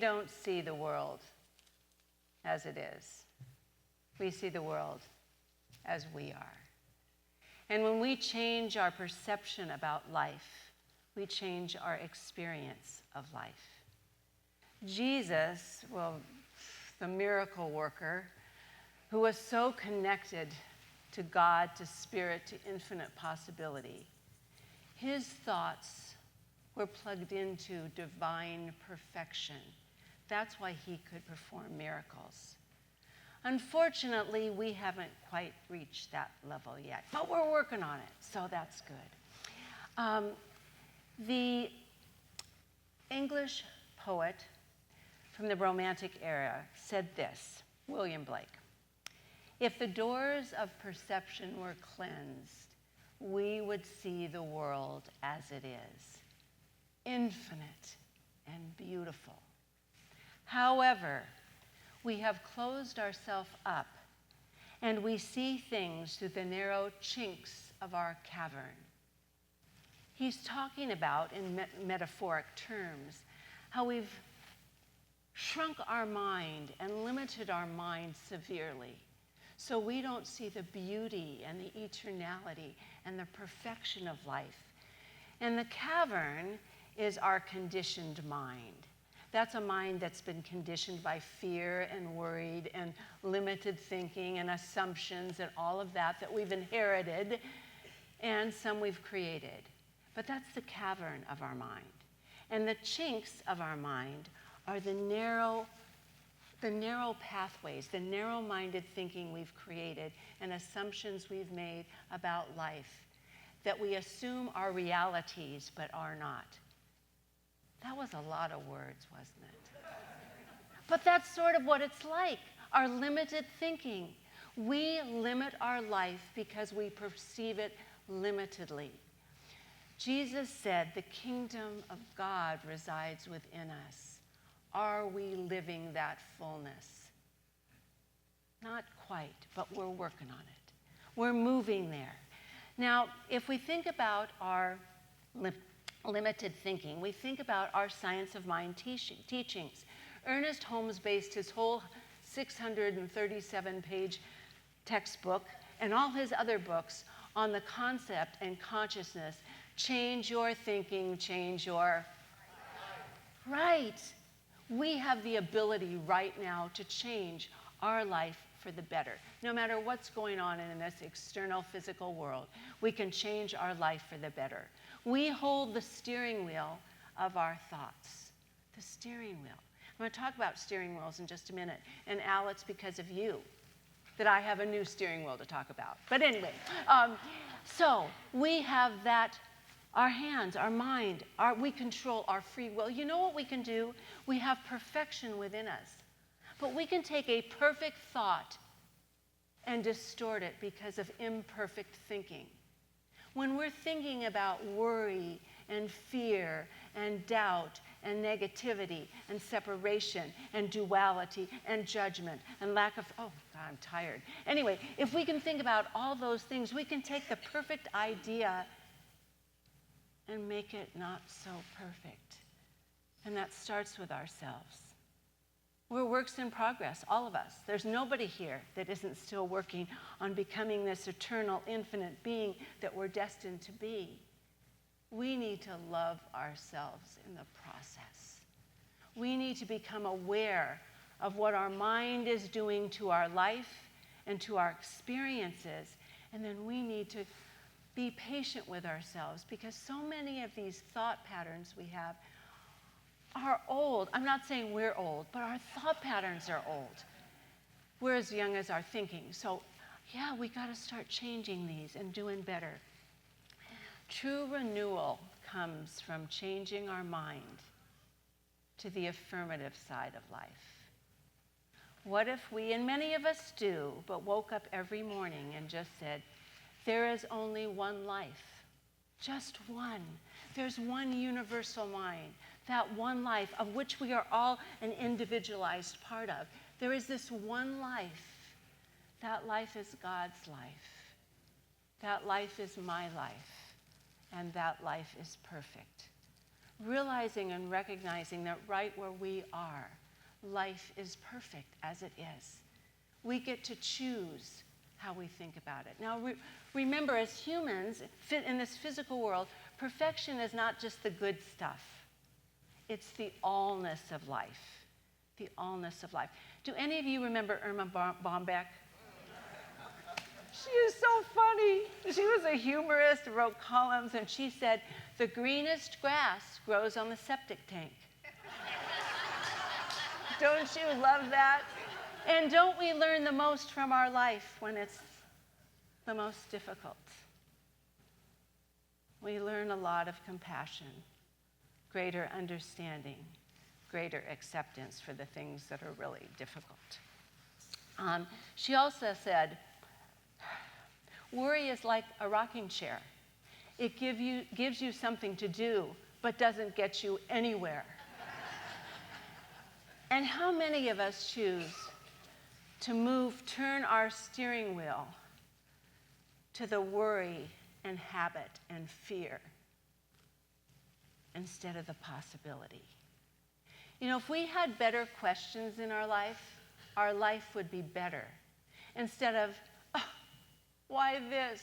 don't see the world as it is. We see the world as we are. And when we change our perception about life, we change our experience of life. Jesus, the miracle worker, who was so connected to God, to spirit, to infinite possibility, his thoughts were plugged into divine perfection. That's why he could perform miracles. Unfortunately, we haven't quite reached that level yet, but we're working on it, so that's good. The English poet from the Romantic era said this, William Blake: "If the doors of perception were cleansed, we would see the world as it is, infinite and beautiful. However, we have closed ourselves up, and we see things through the narrow chinks of our cavern." He's talking about, in metaphoric terms, how we've shrunk our mind and limited our mind severely, so we don't see the beauty and the eternality and the perfection of life. And the cavern is our conditioned mind. That's a mind that's been conditioned by fear and worried and limited thinking and assumptions and all of that we've inherited, and some we've created. But that's the cavern of our mind. And the chinks of our mind are the narrow pathways, the narrow-minded thinking we've created and assumptions we've made about life that we assume are realities but are not. That was a lot of words, wasn't it? But that's sort of what it's like, our limited thinking. We limit our life because we perceive it limitedly. Jesus said the kingdom of God resides within us. Are we living that fullness? Not quite, but we're working on it. We're moving there. Now, if we think about our limited thinking, we think about our science of mind teachings. Ernest Holmes based his whole 637-page textbook and all his other books on the concept and consciousness. Change your thinking, change your... Right. We have the ability right now to change our life for the better. No matter what's going on in this external physical world, we can change our life for the better. We hold the steering wheel of our thoughts. The steering wheel. I'm going to talk about steering wheels in just a minute. And Al, it's because of you that I have a new steering wheel to talk about. But anyway, so we have that. Our hands, our mind, we control our free will. You know what we can do? We have perfection within us. But we can take a perfect thought and distort it because of imperfect thinking. When we're thinking about worry and fear and doubt and negativity and separation and duality and judgment and lack of, oh, God, I'm tired. Anyway, if we can think about all those things, we can take the perfect idea and make it not so perfect. And that starts with ourselves. We're works in progress, all of us. There's nobody here that isn't still working on becoming this eternal, infinite being that we're destined to be. We need to love ourselves in the process. We need to become aware of what our mind is doing to our life and to our experiences, and then we need to be patient with ourselves, because so many of these thought patterns we have are old. I'm not saying we're old, but our thought patterns are old. We're as young as our thinking. So, yeah, we got to start changing these and doing better. True renewal comes from changing our mind to the affirmative side of life. What if we, and many of us do, but woke up every morning and just said, there is only one life, just one. There's one universal mind, that one life of which we are all an individualized part of. There is this one life. That life is God's life. That life is my life. And that life is perfect. realizing and recognizing that right where we are, life is perfect as it is. We get to choose how we think about it. Now, remember, as humans, in this physical world, perfection is not just the good stuff. It's the allness of life. The allness of life. Do any of you remember Irma Bombeck? She is so funny. She was a humorist, wrote columns, and she said, "The greenest grass grows on the septic tank." Don't you love that? And don't we learn the most from our life when it's the most difficult? We learn a lot of compassion, greater understanding, greater acceptance for the things that are really difficult. She also said, worry is like a rocking chair. It gives you something to do, but doesn't get you anywhere. And how many of us choose to turn our steering wheel to the worry and habit and fear instead of the possibility? You know, if we had better questions in our life would be better. Instead of, oh, why this?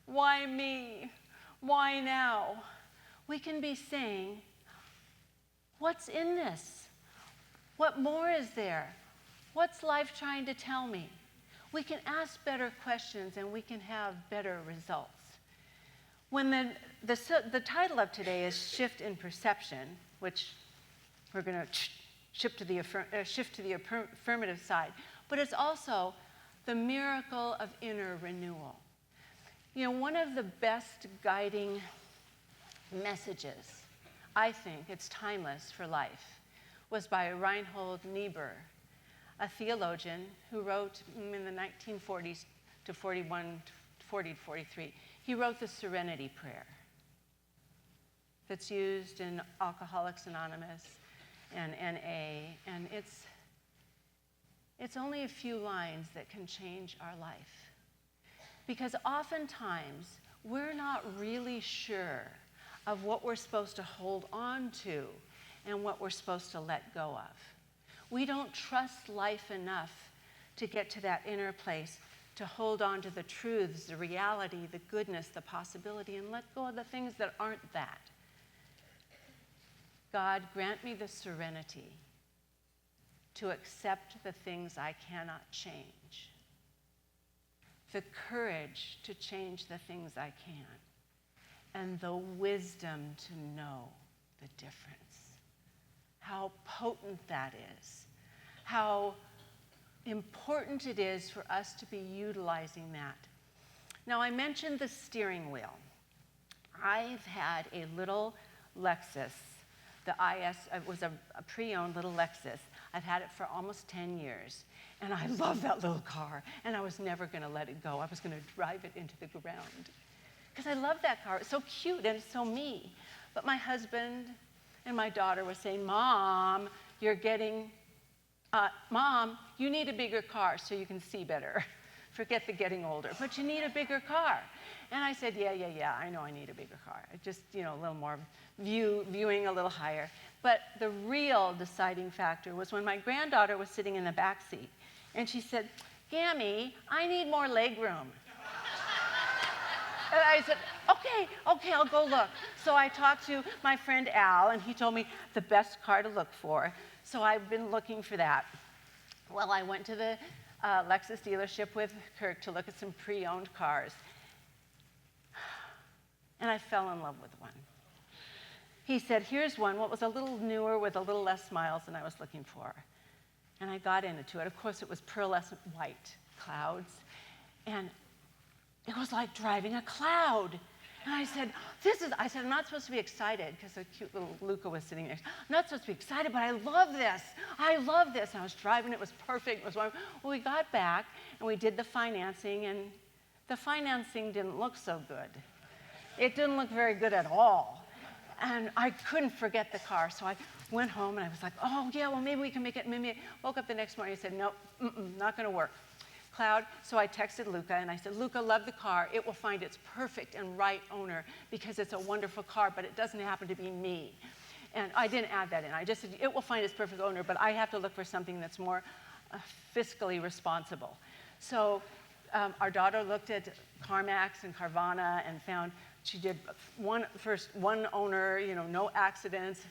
Why me? Why now? We can be saying, what's in this? What more is there? What's life trying to tell me? We can ask better questions and we can have better results. When the title of today is Shift in Perception, which we're going to shift to the affirmative side, but it's also the miracle of inner renewal. You know, one of the best guiding messages, I think, it's timeless for life, was by Reinhold Niebuhr, a theologian who wrote in the 1940s to 40 to 43. He wrote the Serenity Prayer that's used in Alcoholics Anonymous and NA, and it's only a few lines that can change our life. Because oftentimes, we're not really sure of what we're supposed to hold on to and what we're supposed to let go of. We don't trust life enough to get to that inner place, to hold on to the truths, the reality, the goodness, the possibility, and let go of the things that aren't that. God, grant me the serenity to accept the things I cannot change, the courage to change the things I can, and the wisdom to know the difference. How potent that is. How important it is for us to be utilizing that. Now, I mentioned the steering wheel. I've had a little Lexus. The IS, it was a pre-owned little Lexus. I've had it for almost 10 years. And I love that little car. And I was never going to let it go. I was going to drive it into the ground. Because I love that car. It's so cute and it's so me. But my husband and my daughter were saying, Mom, Mom, you need a bigger car so you can see better. Forget the getting older, but you need a bigger car. And I said, yeah, I know I need a bigger car. Just, a little more viewing a little higher. But the real deciding factor was when my granddaughter was sitting in the back seat, and she said, Gammy, I need more leg room. And I said, okay, I'll go look. So I talked to my friend Al, and he told me the best car to look for. So I've been looking for that. Well, I went to the Lexus dealership with Kirk to look at some pre-owned cars. And I fell in love with one. He said, here's one, what was a little newer with a little less miles than I was looking for. And I got into it. Of course, it was pearlescent white clouds. And it was like driving a cloud. And I said, I'm not supposed to be excited, because a cute little Luca was sitting there. I'm not supposed to be excited, but I love this. And I was driving, it was perfect. It was wonderful. Well, we got back, and we did the financing, and the financing didn't look so good. It didn't look very good at all. And I couldn't forget the car, so I went home, and I was like, oh, yeah, well, maybe we can make it. Maybe I woke up the next morning and said, no, not going to work. Cloud. So I texted Luca and I said, Luca, love the car. It will find its perfect and right owner because it's a wonderful car, but it doesn't happen to be me. And I didn't add that in. I just said, it will find its perfect owner, but I have to look for something that's more fiscally responsible. So our daughter looked at CarMax and Carvana and found she did first one owner, no accidents,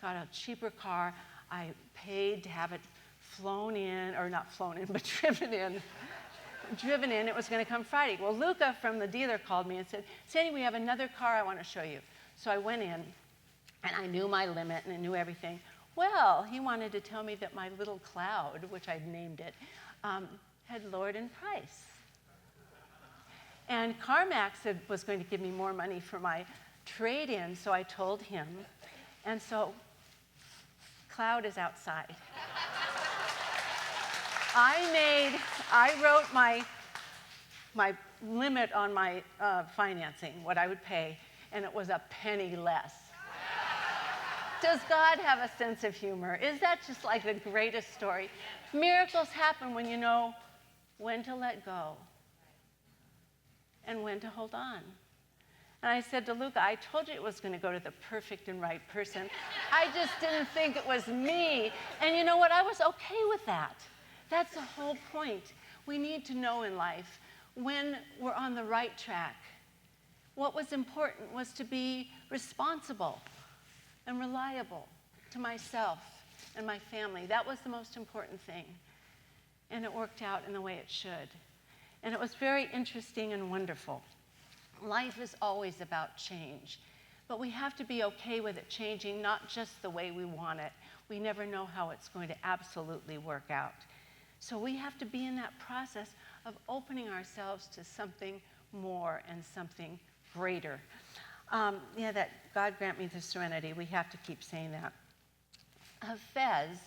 got a cheaper car. I paid to have it flown in, or not flown in, but driven in. It was going to come Friday. Well, Luca from the dealer called me and said, Sandy, we have another car I want to show you. So I went in, and I knew my limit, and I knew everything. Well, he wanted to tell me that my little Cloud, which I'd named it, had lowered in price. And CarMax was going to give me more money for my trade-in, so I told him. And so Cloud is outside. I wrote my limit on my financing, what I would pay, and it was a penny less. Does God have a sense of humor? Is that just like the greatest story? Miracles happen when you know when to let go and when to hold on. And I said to Luca, I told you it was going to go to the perfect and right person. I just didn't think it was me. And you know what? I was okay with that. That's the whole point. We need to know in life when we're on the right track. What was important was to be responsible and reliable to myself and my family. That was the most important thing. And it worked out in the way it should. And it was very interesting and wonderful. Life is always about change, but we have to be okay with it changing, not just the way we want it. We never know how it's going to absolutely work out. So we have to be in that process of opening ourselves to something more and something greater. That God grant me the serenity. We have to keep saying that. Fez,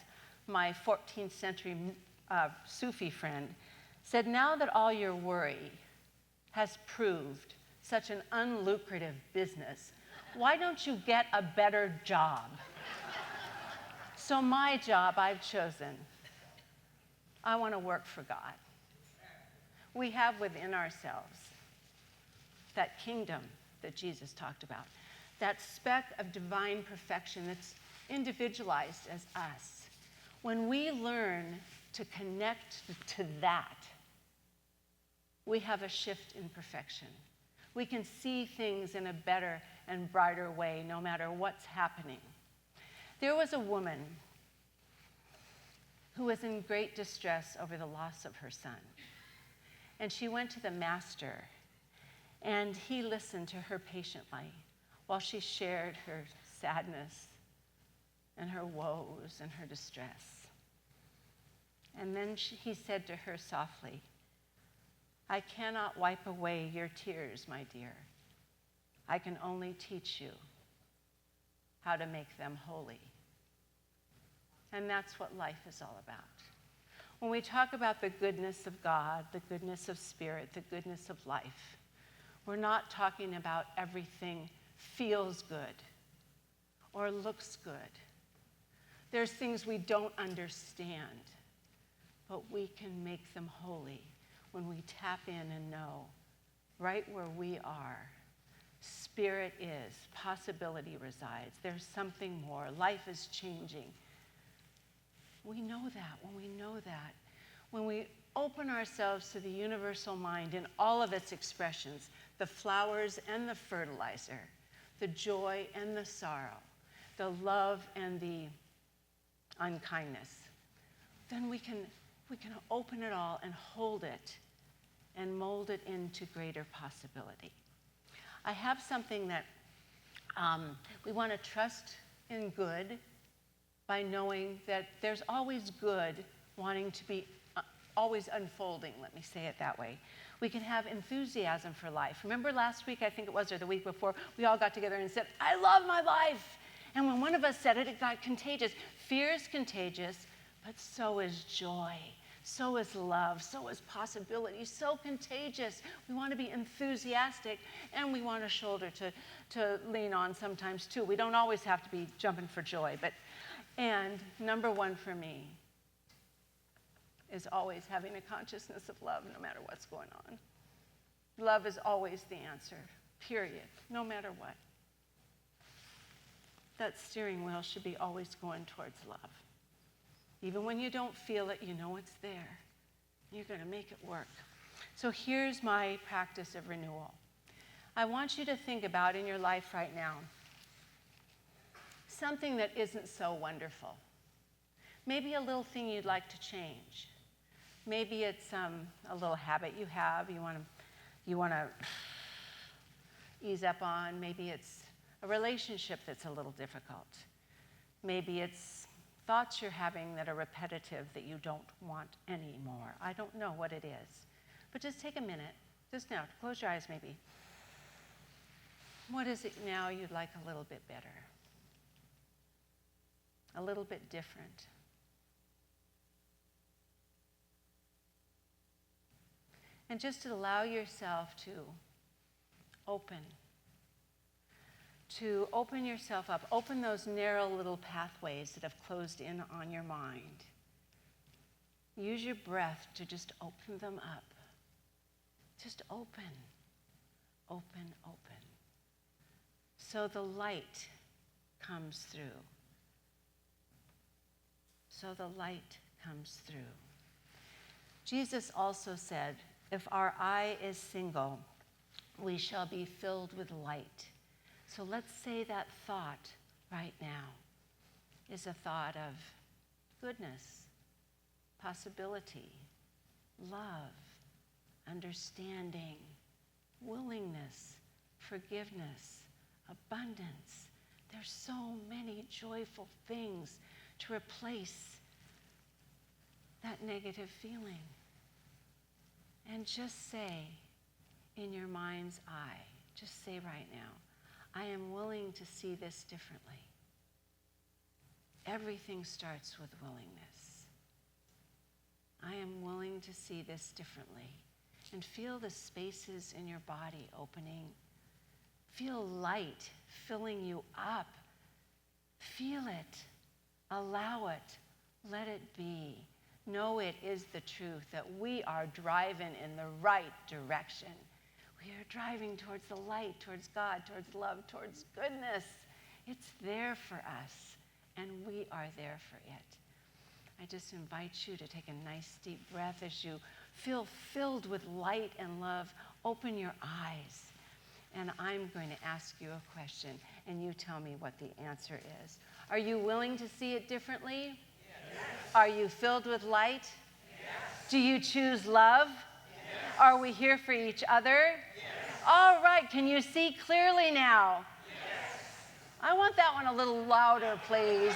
my 14th century Sufi friend, said, now that all your worry has proved such an unlucrative business, why don't you get a better job? So my job I've chosen. I want to work for God. We have within ourselves that kingdom that Jesus talked about, that speck of divine perfection that's individualized as us. When we learn to connect to that, we have a shift in perfection. We can see things in a better and brighter way no matter what's happening. There was a woman who was in great distress over the loss of her son. And she went to the master, and he listened to her patiently while she shared her sadness and her woes and her distress. And then he said to her softly, I cannot wipe away your tears, my dear. I can only teach you how to make them holy. And that's what life is all about. When we talk about the goodness of God, the goodness of spirit, the goodness of life, we're not talking about everything feels good or looks good. There's things we don't understand, but we can make them holy when we tap in and know right where we are, spirit is, possibility resides. There's something more. Life is changing. We know that when we know that. When we open ourselves to the universal mind in all of its expressions, the flowers and the fertilizer, the joy and the sorrow, the love and the unkindness, then we can open it all and hold it and mold it into greater possibility. I have something that we want to trust in good by knowing that there's always good wanting to be always unfolding, let me say it that way. We can have enthusiasm for life. Remember last week, I think it was, or the week before, we all got together and said, I love my life. And when one of us said it, it got contagious. Fear is contagious, but so is joy. So is love. So is possibility. So contagious. We want to be enthusiastic, and we want a shoulder to lean on sometimes too. We don't always have to be jumping for joy. And number one for me is always having a consciousness of love no matter what's going on. Love is always the answer, period, no matter what. That steering wheel should be always going towards love. Even when you don't feel it, you know it's there. You're going to make it work. So here's my practice of renewal. I want you to think about in your life right now something that isn't so wonderful. Maybe a little thing you'd like to change. Maybe it's a little habit you have you want to ease up on. Maybe it's a relationship that's a little difficult. Maybe it's thoughts you're having that are repetitive that you don't want anymore. I don't know what it is. But just take a minute, just now, close your eyes maybe. What is it now you'd like a little bit better? A little bit different? And just to allow yourself to open yourself up, open those narrow little pathways that have closed in on your mind. Use your breath to just open them up. Just open, open, open. So the light comes through. So the light comes through. Jesus also said, if our eye is single, we shall be filled with light. So let's say that thought right now is a thought of goodness, possibility, love, understanding, willingness, forgiveness, abundance. There's so many joyful things to replace that negative feeling. And just say in your mind's eye, just say right now, I am willing to see this differently. Everything starts with willingness. I am willing to see this differently. And feel the spaces in your body opening. Feel light filling you up. Feel it. Allow it. Let it be. Know it is the truth that we are driving in the right direction. We are driving towards the light, towards God, towards love, towards goodness. It's there for us, and we are there for it. I just invite you to take a nice deep breath as you feel filled with light and love. Open your eyes, and I'm going to ask you a question, and you tell me what the answer is. Are you willing to see it differently? Yes. Are you filled with light? Yes. Do you choose love? Yes. Are we here for each other? Yes. All right, can you see clearly now? Yes. I want that one a little louder, please.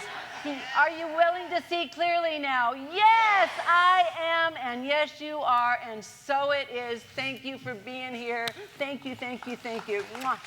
Are you willing to see clearly now? Yes, I am, and yes, you are, and so it is. Thank you for being here. Thank you, thank you, thank you. Mwah.